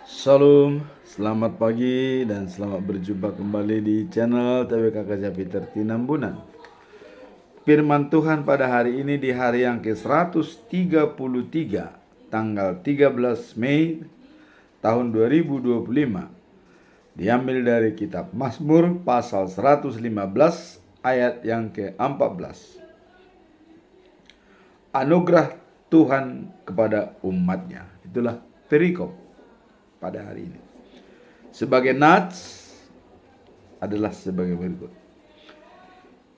Salam, selamat pagi dan selamat berjumpa kembali di channel TWK Peter Tinambunan. Firman Tuhan pada hari ini di hari yang ke-133, tanggal 13 Mei tahun 2025. Diambil dari kitab Mazmur pasal 115 ayat yang ke-14. Anugerah Tuhan kepada umatnya. Itulah perikop pada hari ini. Sebagai nats adalah sebagai berikut.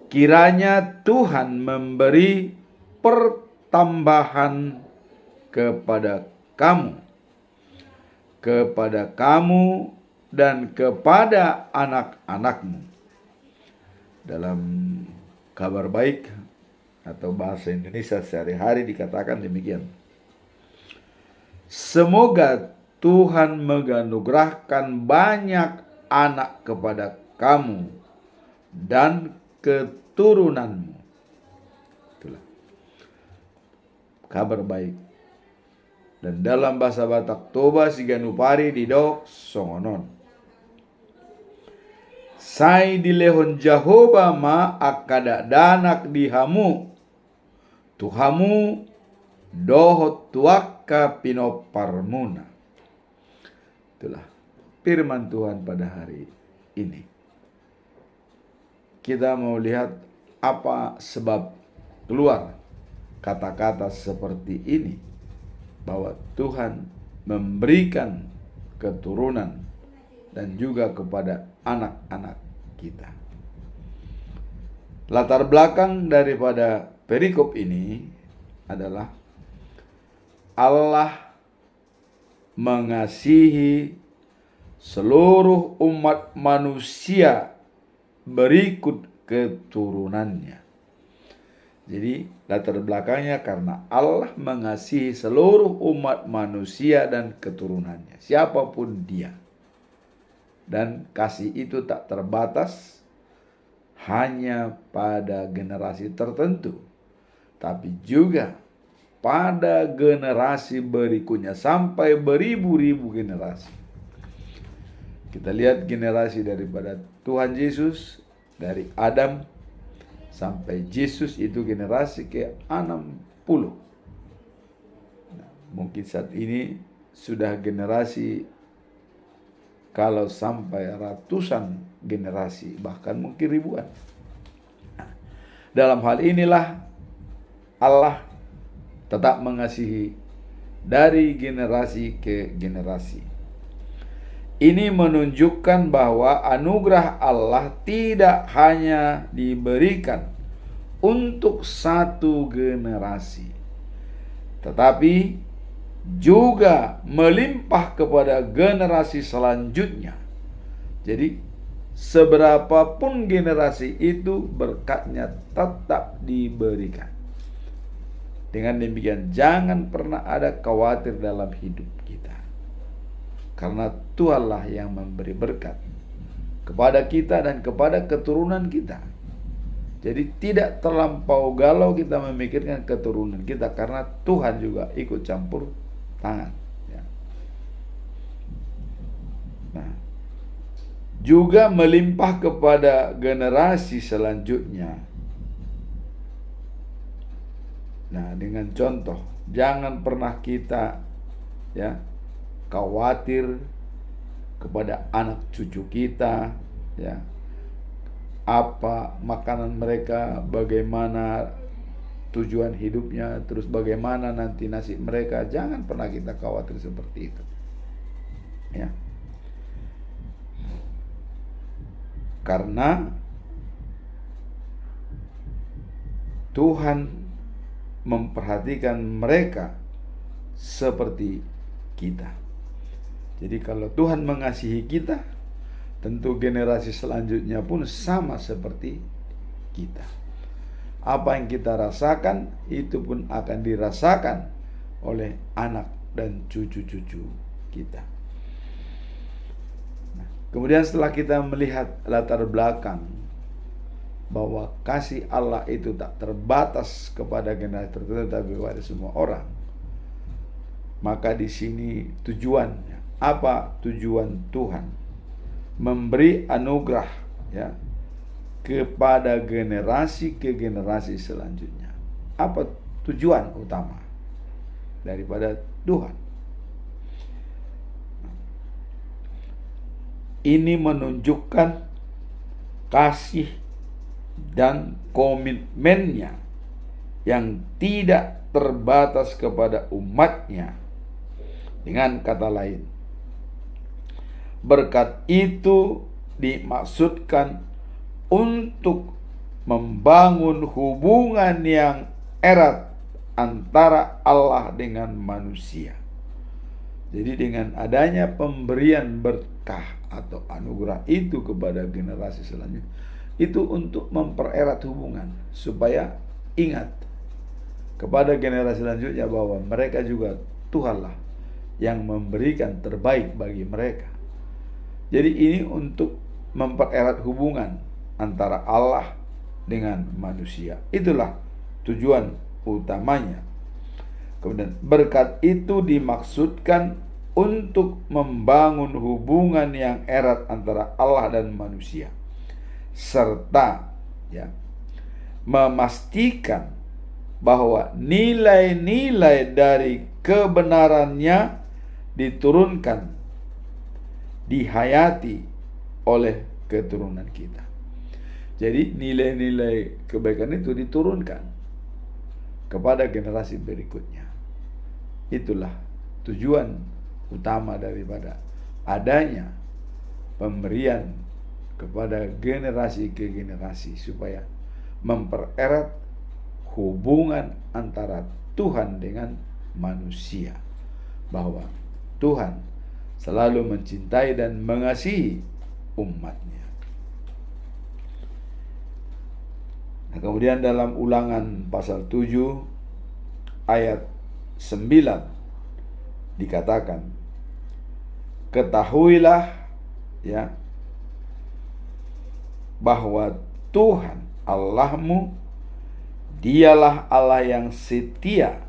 Kiranya Tuhan memberi pertambahan kepada kamu dan kepada anak-anakmu. Dalam kabar baik atau bahasa Indonesia sehari-hari dikatakan demikian. Semoga Tuhan menganugerahkan banyak anak kepada kamu dan keturunanmu. Itulah kabar baik. Dan dalam bahasa Batak Toba siganupari didok songonon. Sai dilehon Jahoba ma akada danak dihamu. Tuhamu dohot tuaka pinoparmuna. Itulah firman Tuhan pada hari ini. Kita mau lihat apa sebab keluar kata-kata seperti ini, bahwa Tuhan memberikan keturunan dan juga kepada anak-anak kita. Latar belakang daripada perikop ini adalah Allah mengasihi seluruh umat manusia berikut keturunannya. Jadi latar belakangnya karena Allah mengasihi seluruh umat manusia dan keturunannya, siapapun dia. Dan kasih itu tak terbatas hanya pada generasi tertentu, tapi juga pada generasi berikutnya sampai beribu-ribu generasi. Kita lihat generasi daripada Tuhan Yesus, dari Adam sampai Yesus itu generasi ke-60. Nah, mungkin saat ini sudah generasi kalau sampai ratusan generasi, bahkan mungkin ribuan. Nah, dalam hal inilah Allah tetap mengasihi dari generasi ke generasi. Ini menunjukkan bahwa anugerah Allah tidak hanya diberikan untuk satu generasi, tetapi juga melimpah kepada generasi selanjutnya. Jadi seberapapun generasi itu, berkatnya tetap diberikan. Dengan demikian jangan pernah ada khawatir dalam hidup kita, karena Tuhanlah yang memberi berkat kepada kita dan kepada keturunan kita. Jadi tidak terlampau galau kita memikirkan keturunan kita, karena Tuhan juga ikut campur tangan. Nah, juga melimpah kepada generasi selanjutnya. Nah, dengan contoh, jangan pernah kita khawatir kepada anak cucu kita, apa makanan mereka, bagaimana tujuan hidupnya, terus bagaimana nanti nasib mereka. Jangan pernah kita khawatir seperti itu. Karena Tuhan memperhatikan mereka seperti kita. Jadi kalau Tuhan mengasihi kita, tentu generasi selanjutnya pun sama seperti kita. Apa yang kita rasakan, itu pun akan dirasakan oleh anak dan cucu-cucu kita. Kemudian setelah kita melihat latar belakang bahwa kasih Allah itu tak terbatas kepada generasi tertentu, tapi kepada semua orang, maka di sini tujuannya apa tujuan Tuhan memberi anugerah ya kepada generasi ke generasi selanjutnya? Apa tujuan utama daripada Tuhan? Ini menunjukkan kasih dan komitmennya yang tidak terbatas kepada umatnya. Dengan kata lain, berkat itu dimaksudkan untuk membangun hubungan yang erat antara Allah dengan manusia. Jadi dengan adanya pemberian berkah atau anugerah itu kepada generasi selanjutnya, itu untuk mempererat hubungan, supaya ingat kepada generasi selanjutnya bahwa mereka juga Tuhanlah yang memberikan terbaik bagi mereka. Jadi ini untuk mempererat hubungan antara Allah dengan manusia. Itulah tujuan utamanya. Kemudian berkat itu dimaksudkan untuk membangun hubungan yang erat antara Allah dan manusia, serta ya memastikan bahwa nilai-nilai dari kebenarannya diturunkan, dihayati oleh keturunan kita. Jadi nilai-nilai kebaikan itu diturunkan kepada generasi berikutnya. Itulah tujuan utama daripada adanya pemberian kepada generasi ke generasi, supaya mempererat hubungan antara Tuhan dengan manusia, bahwa Tuhan selalu mencintai dan mengasihi umatnya. Nah, kemudian dalam Ulangan pasal 7 ayat 9 dikatakan, ketahuilah ya bahwa Tuhan Allahmu dialah Allah yang setia,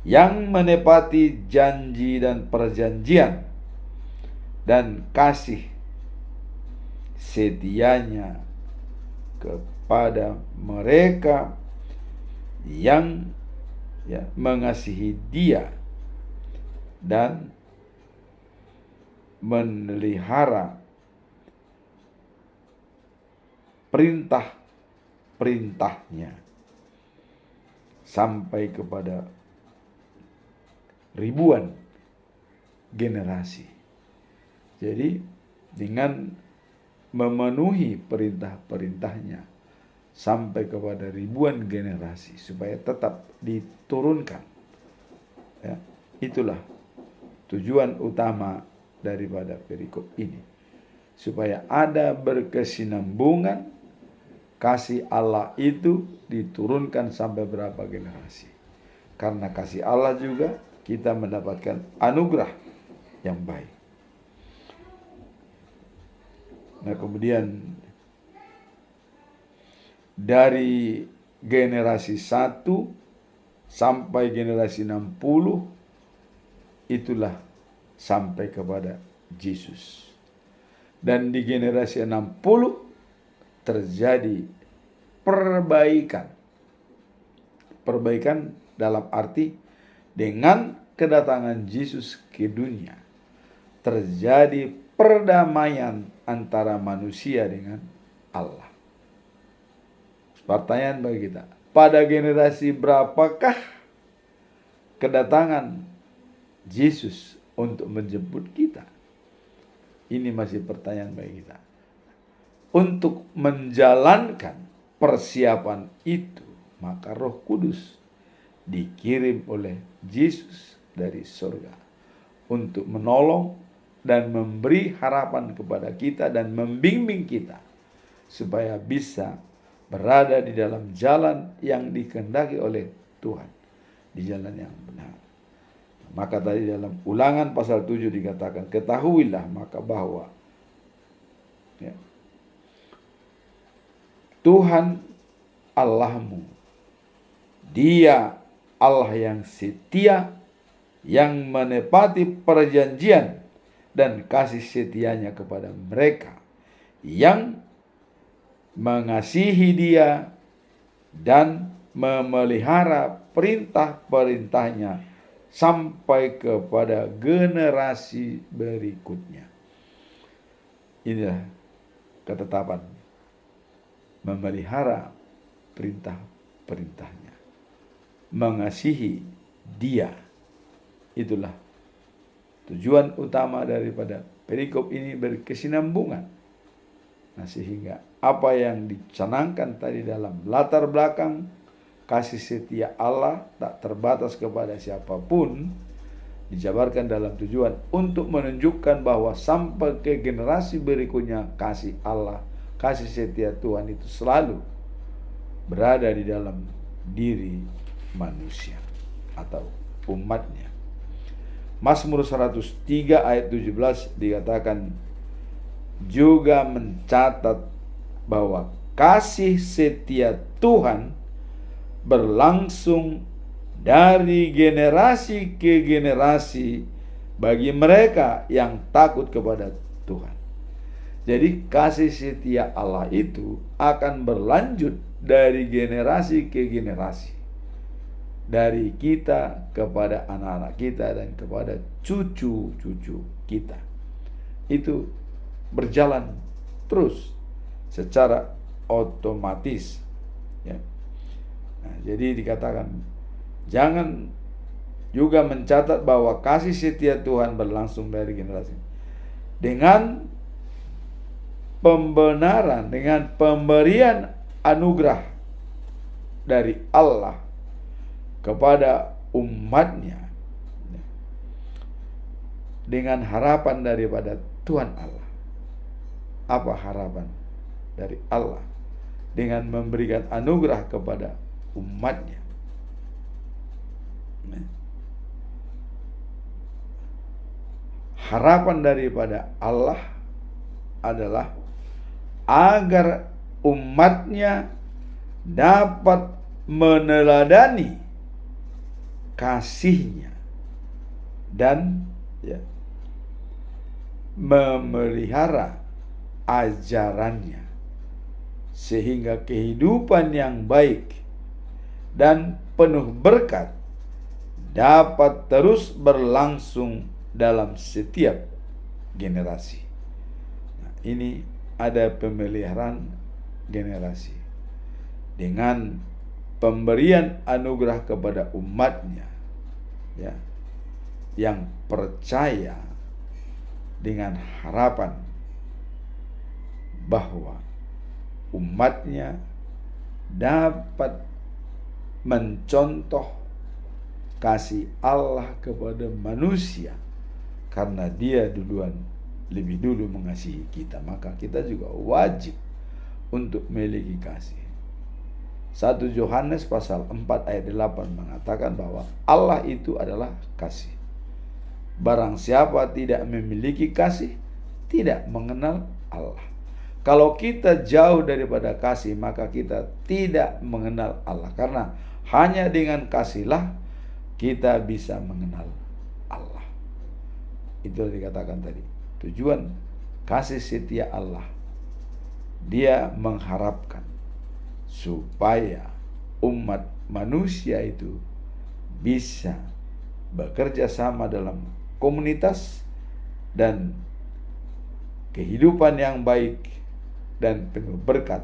yang menepati janji dan perjanjian, dan kasih setianya kepada mereka yang mengasihi Dia dan memelihara perintah-perintahnya sampai kepada ribuan generasi. Jadi dengan memenuhi perintah-perintahnya sampai kepada ribuan generasi, supaya tetap diturunkan ya, itulah tujuan utama daripada perikop ini, supaya ada berkesinambungan kasih Allah itu diturunkan sampai berapa generasi. Karena kasih Allah juga kita mendapatkan anugerah yang baik. Nah, kemudian dari generasi 1 sampai generasi 60 itulah sampai kepada Yesus. Dan di generasi 60 terjadi perbaikan. Perbaikan dalam arti dengan kedatangan Yesus ke dunia terjadi perdamaian antara manusia dengan Allah. Pertanyaan bagi kita, pada generasi berapakah kedatangan Yesus untuk menjemput kita? Ini masih pertanyaan bagi kita. Untuk menjalankan persiapan itu, maka Roh Kudus dikirim oleh Yesus dari surga untuk menolong dan memberi harapan kepada kita dan membimbing kita supaya bisa berada di dalam jalan yang dikehendaki oleh Tuhan, di jalan yang benar. Maka tadi dalam Ulangan pasal 7 dikatakan, ketahuilah maka bahwa ya, Tuhan Allahmu, Dia Allah yang setia, yang menepati perjanjian, dan kasih setianya kepada mereka yang mengasihi Dia dan memelihara perintah-perintahnya sampai kepada generasi berikutnya. Inilah ketetapan memelihara perintah-perintahnya, mengasihi Dia. Itulah tujuan utama daripada perikop ini berkesinambungan. Nah, sehingga apa yang dicanangkan tadi dalam latar belakang kasih setia Allah tak terbatas kepada siapapun, dijabarkan dalam tujuan untuk menunjukkan bahwa sampai ke generasi berikutnya kasih Allah, kasih setia Tuhan itu selalu berada di dalam diri manusia atau umatnya. Mazmur 103 ayat 17 dikatakan juga mencatat bahwa kasih setia Tuhan berlangsung dari generasi ke generasi bagi mereka yang takut kepada Tuhan. Jadi kasih setia Allah itu akan berlanjut dari generasi ke generasi, dari kita kepada anak-anak kita dan kepada cucu-cucu kita. Itu berjalan terus secara otomatis, ya. Nah, jadi dikatakan jangan juga mencatat bahwa kasih setia Tuhan berlangsung dari generasi. Dengan pembenaran, dengan pemberian anugerah dari Allah kepada umatnya, dengan harapan daripada Tuhan Allah. Apa harapan dari Allah dengan memberikan anugerah kepada umatnya? Harapan daripada Allah adalah agar umatnya dapat meneladani kasihnya dan memelihara ajarannya, sehingga kehidupan yang baik dan penuh berkat dapat terus berlangsung dalam setiap generasi. Nah, ini ada pemeliharaan generasi dengan pemberian anugerah kepada umatnya, ya, yang percaya dengan harapan bahwa umatnya dapat mencontoh kasih Allah kepada manusia, karena Dia lebih dulu mengasihi kita, maka kita juga wajib untuk memiliki kasih. 1 Yohanes pasal 4 ayat 8 mengatakan bahwa Allah itu adalah kasih. Barang siapa tidak memiliki kasih, tidak mengenal Allah. Kalau kita jauh daripada kasih, maka kita tidak mengenal Allah. Karena hanya dengan kasihlah kita bisa mengenal Allah. Itu dikatakan tadi. Tujuan kasih setia Allah, Dia mengharapkan supaya umat manusia itu bisa bekerja sama dalam komunitas dan kehidupan yang baik dan penuh berkat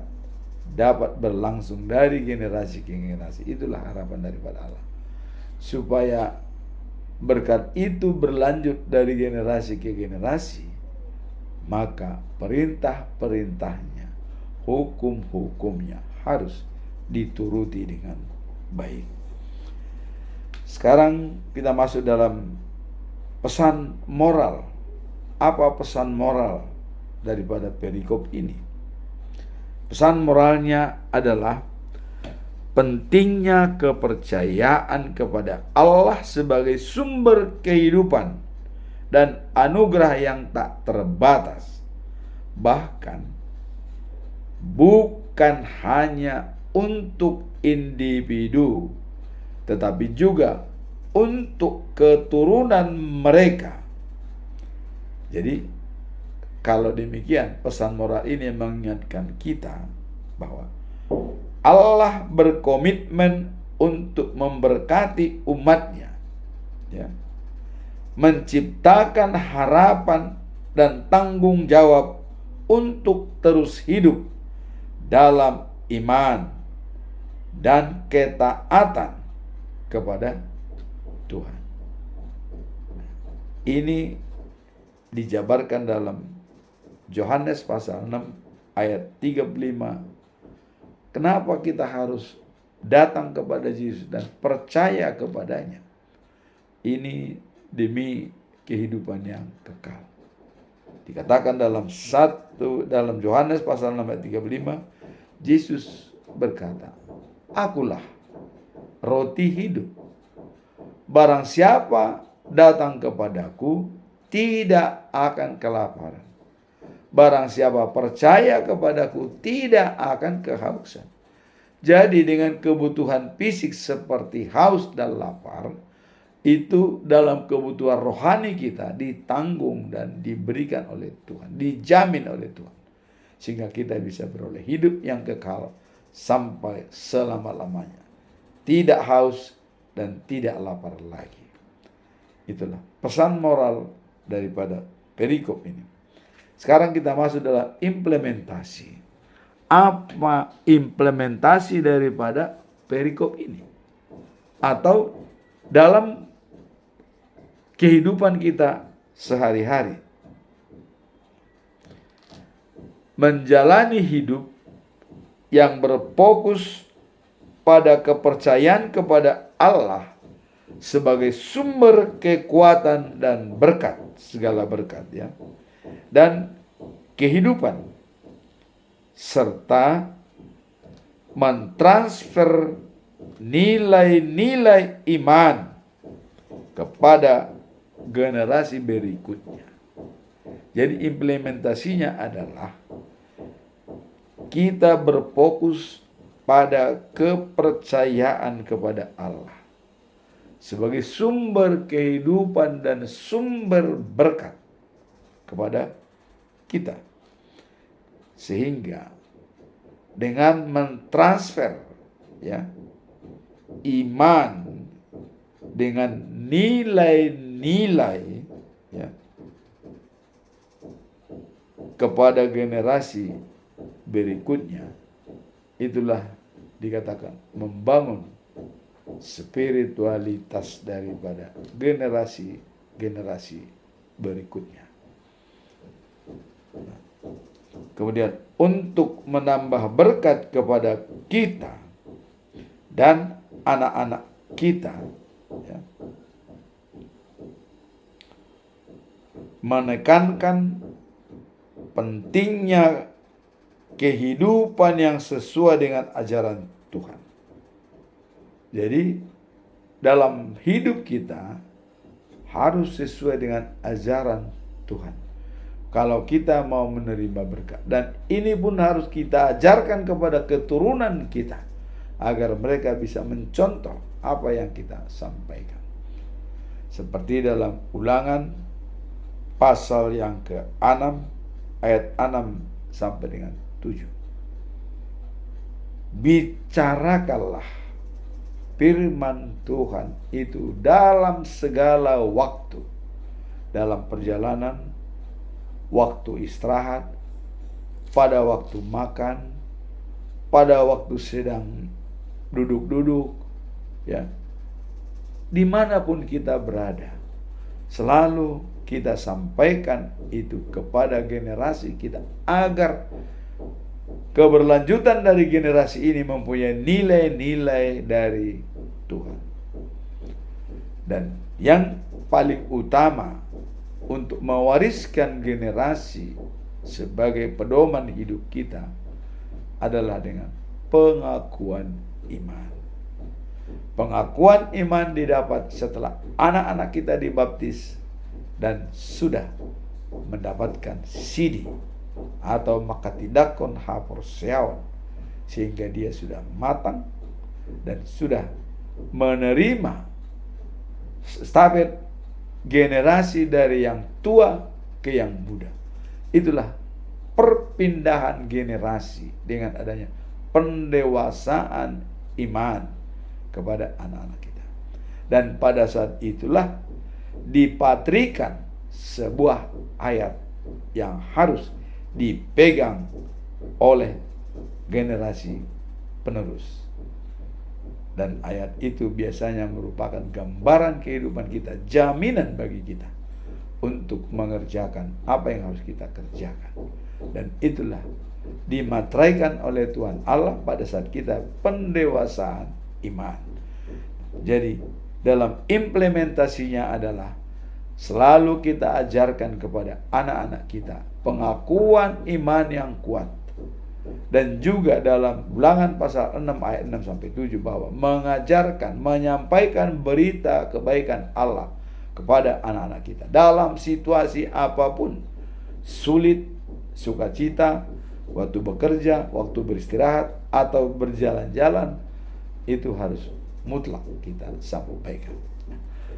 dapat berlangsung dari generasi ke generasi. Itulah harapan daripada Allah, supaya berkat itu berlanjut dari generasi ke generasi, maka perintah-perintahnya, hukum-hukumnya harus dituruti dengan baik. Sekarang kita masuk dalam pesan moral. Apa pesan moral daripada perikop ini? Pesan moralnya adalah pentingnya kepercayaan kepada Allah sebagai sumber kehidupan dan anugerah yang tak terbatas. Bahkan bukan hanya untuk individu, tetapi juga untuk keturunan mereka Jadi kalau demikian, pesan moral ini mengingatkan kita bahwa Allah berkomitmen untuk memberkati umatnya, ya, menciptakan harapan dan tanggung jawab untuk terus hidup dalam iman dan ketaatan kepada Tuhan. Ini dijabarkan dalam Yohanes pasal 6 ayat 35. Kenapa kita harus datang kepada Yesus dan percaya kepadanya? Ini demi kehidupan yang kekal. Dikatakan dalam Yohanes pasal 6 ayat 35, Yesus berkata, "Akulah roti hidup. Barang siapa datang kepadaku tidak akan kelaparan. Barang siapa percaya kepadaku tidak akan kehausan." Jadi dengan kebutuhan fisik seperti haus dan lapar, itu dalam kebutuhan rohani kita ditanggung dan diberikan oleh Tuhan, dijamin oleh Tuhan. Sehingga kita bisa beroleh hidup yang kekal sampai selama-lamanya. Tidak haus dan tidak lapar lagi. Itulah pesan moral daripada perikop ini. Sekarang kita masuk dalam implementasi. Apa implementasi daripada perikop ini? Atau dalam kehidupan kita sehari-hari. Menjalani hidup yang berfokus pada kepercayaan kepada Allah sebagai sumber kekuatan dan berkat, segala berkat, ya, dan kehidupan, serta mentransfer nilai-nilai iman kepada generasi berikutnya. Jadi implementasinya adalah kita berfokus pada kepercayaan kepada Allah sebagai sumber kehidupan dan sumber berkat kepada kita. Sehingga dengan mentransfer, ya, iman dengan nilai-nilai, ya, kepada generasi berikutnya, itulah dikatakan membangun spiritualitas daripada generasi berikutnya. Kemudian untuk menambah berkat kepada kita dan anak-anak kita, ya, menekankan pentingnya kehidupan yang sesuai dengan ajaran Tuhan. Jadi dalam hidup kita harus sesuai dengan ajaran Tuhan kalau kita mau menerima berkat. Dan ini pun harus kita ajarkan kepada keturunan kita agar mereka bisa mencontoh apa yang kita sampaikan. Seperti dalam Ulangan pasal yang ke-6 ayat 6 sampai dengan 7. Bicarakanlah firman Tuhan itu dalam segala waktu, dalam perjalanan, waktu istirahat, pada waktu makan, pada waktu sedang duduk-duduk, ya, dimanapun kita berada, selalu kita sampaikan itu kepada generasi kita agar keberlanjutan dari generasi ini mempunyai nilai-nilai dari Tuhan. Dan yang paling utama untuk mewariskan generasi sebagai pedoman hidup kita adalah dengan pengakuan iman. Pengakuan iman didapat setelah anak-anak kita dibaptis dan sudah mendapatkan sidi atau makatidakon haporseawan, sehingga dia sudah matang dan sudah menerima stafet generasi dari yang tua ke yang muda. Itulah perpindahan generasi dengan adanya pendewasaan iman kepada anak-anak kita. Dan pada saat itulah dipatrikan sebuah ayat yang harus dipegang oleh generasi penerus. Dan ayat itu biasanya merupakan gambaran kehidupan kita, jaminan bagi kita untuk mengerjakan apa yang harus kita kerjakan. Dan itulah dimateraikan oleh Tuhan Allah pada saat kita pendewasaan iman. Jadi dalam implementasinya adalah selalu kita ajarkan kepada anak-anak kita pengakuan iman yang kuat. Dan juga dalam Ulangan pasal 6 ayat 6 sampai 7 bahwa mengajarkan, menyampaikan berita kebaikan Allah kepada anak-anak kita dalam situasi apapun, sulit, sukacita, waktu bekerja, waktu beristirahat, atau berjalan-jalan, itu harus mutlak kita sampaikan.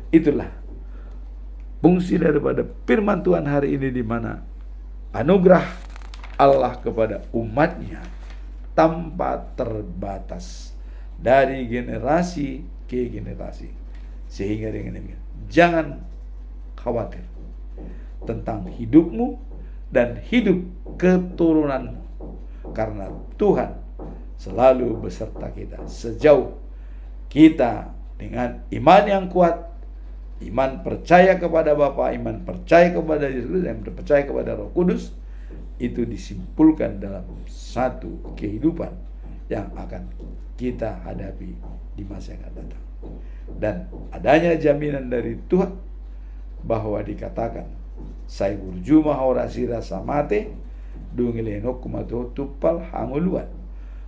Itulah fungsi daripada firman Tuhan hari ini, di mana anugerah Allah kepada umatnya tanpa terbatas dari generasi ke generasi. Sehingga dengan demikian, jangan khawatir tentang hidupmu dan hidup keturunanmu, karena Tuhan selalu beserta kita sejauh kita dengan iman yang kuat, iman percaya kepada Bapa, iman percaya kepada Yesus, dan percaya kepada Roh Kudus. Itu disimpulkan dalam satu kehidupan yang akan kita hadapi di masa yang akan datang. Dan adanya jaminan dari Tuhan bahwa dikatakan, "Sai burjuma horasi rasa mate dungilenok kumato tupal hanguluan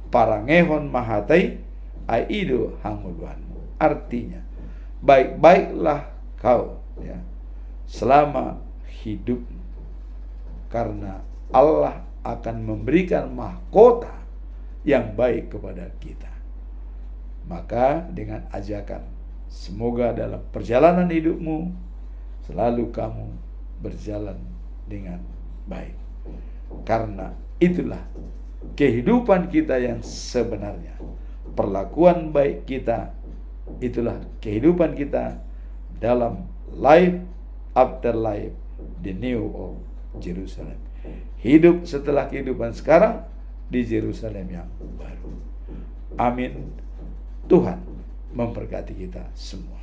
parangehon mahatai aido hanguluan." Artinya, baik-baiklah kau ya selama hidupmu, karena Allah akan memberikan mahkota yang baik kepada kita. Maka dengan ajakan, semoga dalam perjalanan hidupmu selalu kamu berjalan dengan baik. Karena itulah kehidupan kita yang sebenarnya. Perlakuan baik kita, itulah kehidupan kita dalam life after life, the new of Jerusalem. Hidup setelah kehidupan sekarang di Yerusalem yang baru. Amin. Tuhan memberkati kita semua.